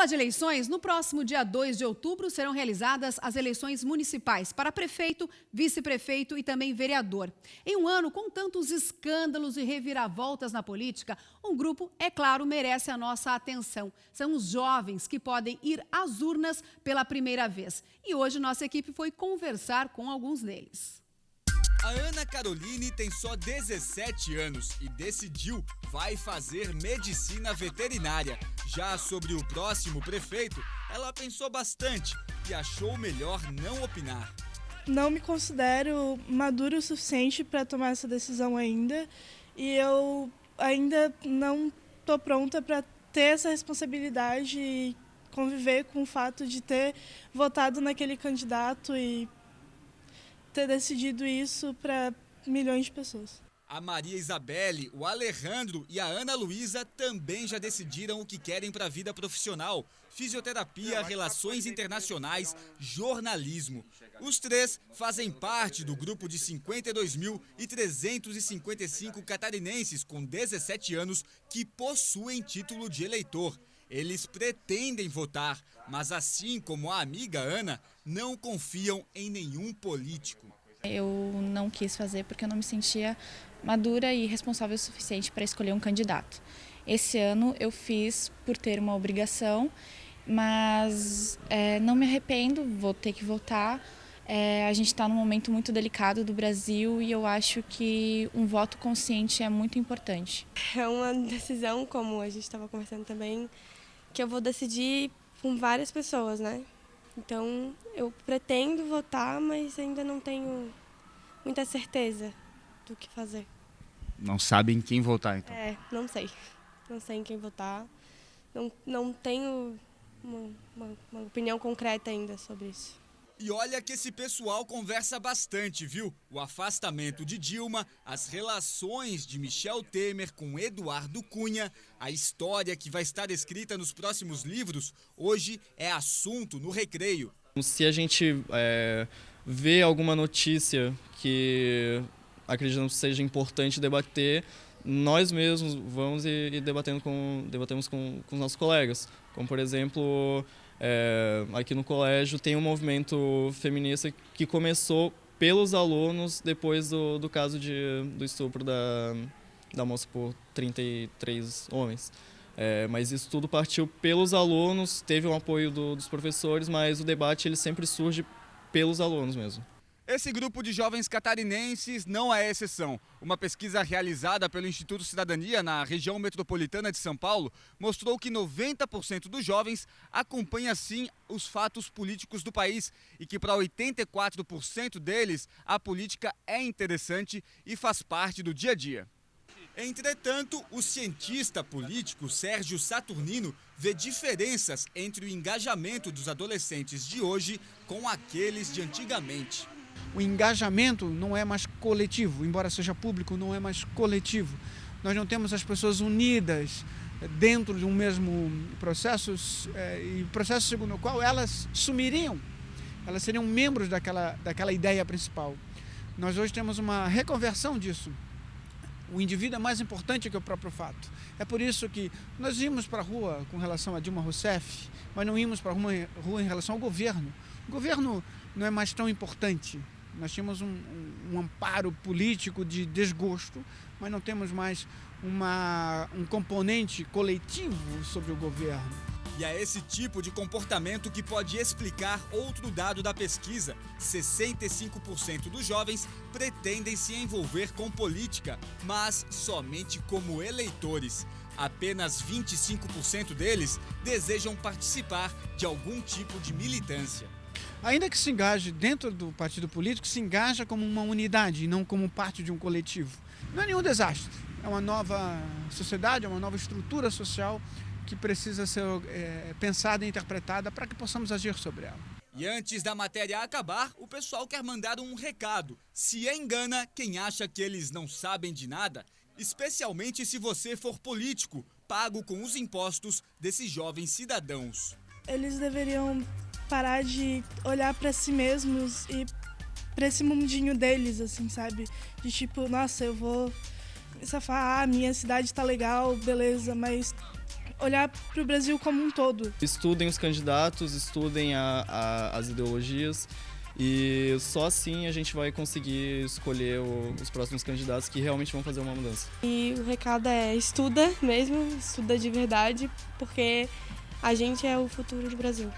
Falar de eleições, no próximo dia 2 de outubro serão realizadas as eleições municipais para prefeito, vice-prefeito e também vereador. Em um ano com tantos escândalos e reviravoltas na política, um grupo, é claro, merece a nossa atenção. São os jovens que podem ir às urnas pela primeira vez. E hoje nossa equipe foi conversar com alguns deles. A Ana Caroline tem só 17 anos e decidiu vai fazer medicina veterinária. Já sobre o próximo prefeito, ela pensou bastante e achou melhor não opinar. Não me considero madura o suficiente para tomar essa decisão ainda e eu ainda não estou pronta para ter essa responsabilidade e conviver com o fato de ter votado naquele candidato e ter decidido isso para milhões de pessoas. A Maria Isabelle, o Alejandro e a Ana Luísa também já decidiram o que querem para a vida profissional: fisioterapia, relações internacionais, jornalismo. Os três fazem parte do grupo de 52.355 catarinenses com 17 anos que possuem título de eleitor. Eles pretendem votar, mas assim como a amiga Ana, não confiam em nenhum político. Eu não quis fazer porque eu não me sentia madura e responsável o suficiente para escolher um candidato. Esse ano eu fiz por ter uma obrigação, mas não me arrependo, vou ter que votar. A gente está num momento muito delicado do Brasil e eu acho que um voto consciente é muito importante. É uma decisão, como a gente estava conversando também, que eu vou decidir com várias pessoas, né? Então, eu pretendo votar, mas ainda não tenho muita certeza do que fazer. Não sabe em quem votar, então? Não sei. Não sei em quem votar. Não tenho uma opinião concreta ainda sobre isso. E olha que esse pessoal conversa bastante, viu? O afastamento de Dilma, as relações de Michel Temer com Eduardo Cunha, a história que vai estar escrita nos próximos livros, hoje é assunto no recreio. Se a gente vê alguma notícia que acreditamos que seja importante debater, nós mesmos vamos e debatemos com os nossos colegas. Como, por exemplo, aqui no colégio tem um movimento feminista que começou pelos alunos depois do caso do estupro da moça por 33 homens. Mas isso tudo partiu pelos alunos, teve um apoio dos professores, mas o debate ele sempre surge pelos alunos mesmo. Esse grupo de jovens catarinenses não é exceção. Uma pesquisa realizada pelo Instituto Cidadania na região metropolitana de São Paulo mostrou que 90% dos jovens acompanha sim os fatos políticos do país e que para 84% deles a política é interessante e faz parte do dia a dia. Entretanto, o cientista político Sérgio Saturnino vê diferenças entre o engajamento dos adolescentes de hoje com aqueles de antigamente. O engajamento não é mais coletivo, embora seja público, não é mais coletivo. Nós não temos as pessoas unidas dentro de um mesmo processo, e processo segundo o qual elas sumiriam, elas seriam membros daquela ideia principal. Nós hoje temos uma reconversão disso. O indivíduo é mais importante que o próprio fato. É por isso que nós íamos para a rua com relação a Dilma Rousseff, mas não íamos para a rua em relação ao governo. O governo não é mais tão importante. Nós tínhamos um amparo político de desgosto, mas não temos mais um componente coletivo sobre o governo. E é esse tipo de comportamento que pode explicar outro dado da pesquisa: 65% dos jovens pretendem se envolver com política, mas somente como eleitores. Apenas 25% deles desejam participar de algum tipo de militância. Ainda que se engaje dentro do partido político, se engaja como uma unidade e não como parte de um coletivo. Não é nenhum desastre, é uma nova sociedade, é uma nova estrutura social que precisa ser pensada e interpretada para que possamos agir sobre ela. E antes da matéria acabar, o pessoal quer mandar um recado: se engana quem acha que eles não sabem de nada, especialmente se você for político, pago com os impostos desses jovens cidadãos. Eles deveriam parar de olhar para si mesmos e para esse mundinho deles, assim, sabe? De tipo, nossa, eu vou me safar, minha cidade tá legal, beleza, mas olhar para o Brasil como um todo. Estudem os candidatos, estudem as ideologias e só assim a gente vai conseguir escolher os próximos candidatos que realmente vão fazer uma mudança. E o recado é estuda mesmo, estuda de verdade, porque a gente é o futuro do Brasil.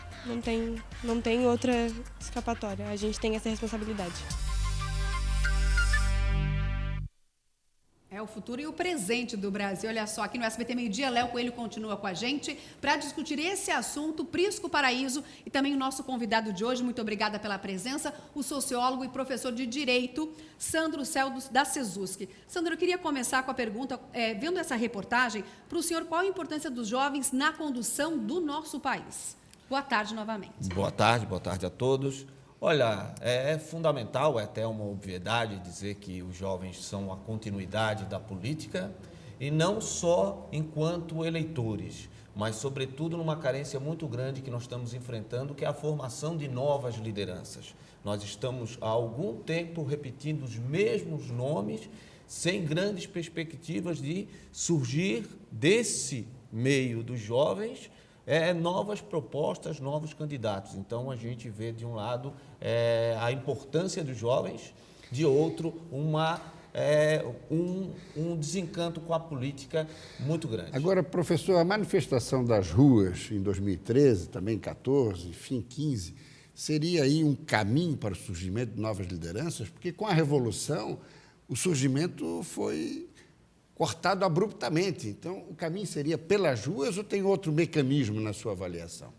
Não tem outra escapatória, a gente tem essa responsabilidade. É o futuro e o presente do Brasil. Olha só, aqui no SBT Meio-Dia, Léo Coelho continua com a gente para discutir esse assunto, Prisco Paraíso, e também o nosso convidado de hoje, muito obrigada pela presença, o sociólogo e professor de Direito, Sandro Celdos, da Cesusc. Sandro, eu queria começar com a pergunta, vendo essa reportagem, para o senhor, qual a importância dos jovens na condução do nosso país? Boa tarde novamente. Boa tarde a todos. Olha, é fundamental, é até uma obviedade dizer que os jovens são a continuidade da política e não só enquanto eleitores, mas sobretudo numa carência muito grande que nós estamos enfrentando, que é a formação de novas lideranças. Nós estamos há algum tempo repetindo os mesmos nomes, sem grandes perspectivas de surgir desse meio dos jovens novas propostas, novos candidatos. Então, a gente vê, de um lado, a importância dos jovens, de outro, um desencanto com a política muito grande. Agora, professor, a manifestação das ruas em 2013, também 14, enfim, 15, seria aí um caminho para o surgimento de novas lideranças? Porque, com a Revolução, o surgimento foi cortado abruptamente. Então, o caminho seria pelas ruas ou tem outro mecanismo na sua avaliação?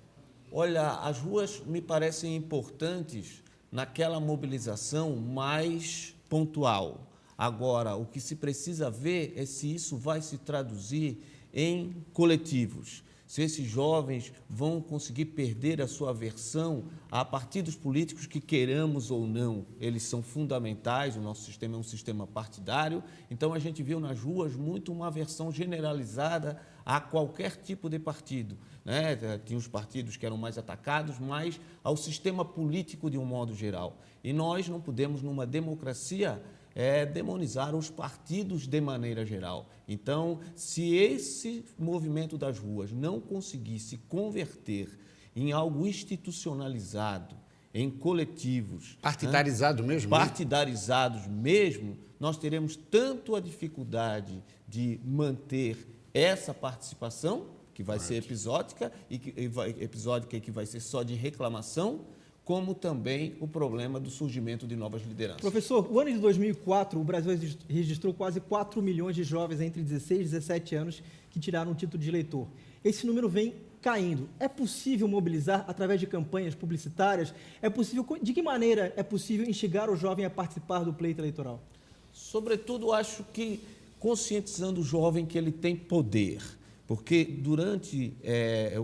Olha, as ruas me parecem importantes naquela mobilização mais pontual. Agora, o que se precisa ver é se isso vai se traduzir em coletivos, se esses jovens vão conseguir perder a sua aversão a partidos políticos que queiramos ou não. Eles são fundamentais, o nosso sistema é um sistema partidário, então a gente viu nas ruas muito uma aversão generalizada a qualquer tipo de partido, né? Tinha os partidos que eram mais atacados, mas ao sistema político de um modo geral. E nós não podemos, numa democracia, demonizar os partidos de maneira geral. Então, se esse movimento das ruas não conseguir se converter em algo institucionalizado, em coletivos... Partidarizado mesmo? Partidarizados mesmo, nós teremos tanto a dificuldade de manter essa participação, que vai ser episódica e que vai ser só de reclamação, como também o problema do surgimento de novas lideranças. Professor, o ano de 2004, o Brasil registrou quase 4 milhões de jovens entre 16 e 17 anos que tiraram o título de eleitor. Esse número vem caindo. É possível mobilizar através de campanhas publicitárias? De que maneira é possível instigar o jovem a participar do pleito eleitoral? Sobretudo, acho que conscientizando o jovem que ele tem poder, porque durante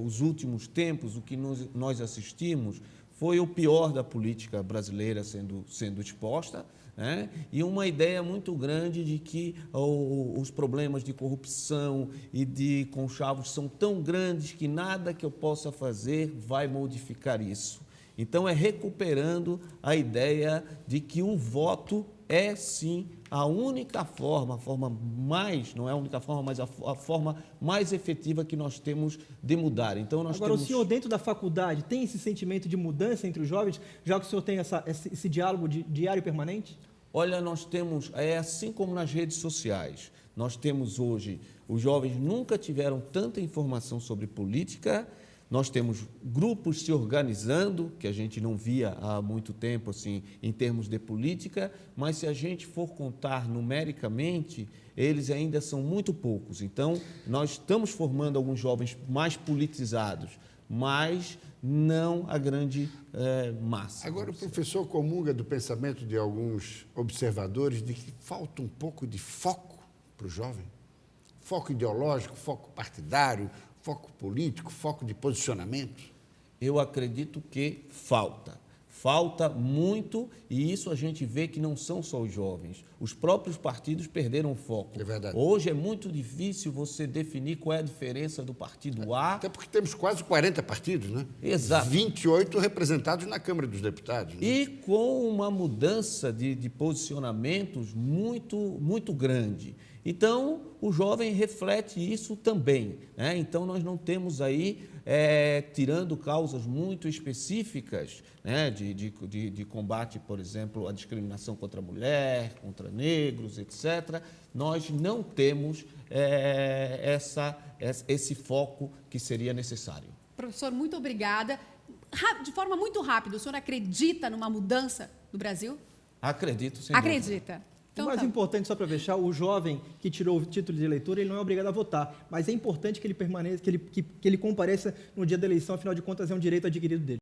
os últimos tempos, o que nós assistimos foi o pior da política brasileira sendo exposta, né? E uma ideia muito grande de que os problemas de corrupção e de conchavos são tão grandes que nada que eu possa fazer vai modificar isso. Então, é recuperando a ideia de que o voto é, sim, a única forma, não é a única forma, mas a forma mais efetiva que nós temos de mudar. Então, Agora, o senhor, dentro da faculdade, tem esse sentimento de mudança entre os jovens, já que o senhor tem esse diálogo diário e permanente? Olha, nós temos, assim como nas redes sociais, nós temos hoje, os jovens nunca tiveram tanta informação sobre política. Nós temos grupos se organizando, que a gente não via há muito tempo, assim, em termos de política, mas se a gente for contar numericamente, eles ainda são muito poucos. Então, nós estamos formando alguns jovens mais politizados, mas não a grande massa. Agora, o professor comunga do pensamento de alguns observadores de que falta um pouco de foco para o jovem? Foco ideológico, foco partidário, foco político, foco de posicionamento? Eu acredito que falta muito, e isso a gente vê que não são só os jovens. Os próprios partidos perderam o foco. É verdade. Hoje é muito difícil você definir qual é a diferença do partido A. Até porque temos quase 40 partidos, né? Exato. 28 representados na Câmara dos Deputados. Né? E com uma mudança de posicionamentos muito, muito grande. Então, o jovem reflete isso também, né? Então, nós não temos aí, tirando causas muito específicas, né, de combate, por exemplo, à discriminação contra a mulher, contra negros, etc., nós não temos esse foco que seria necessário. Professor, muito obrigada. De forma muito rápida, o senhor acredita numa mudança no Brasil? Acredito, sim. Acredita. Então, o mais importante, só para fechar, o jovem que tirou o título de eleitor, ele não é obrigado a votar, mas é importante que ele permaneça, que ele compareça no dia da eleição, afinal de contas é um direito adquirido dele.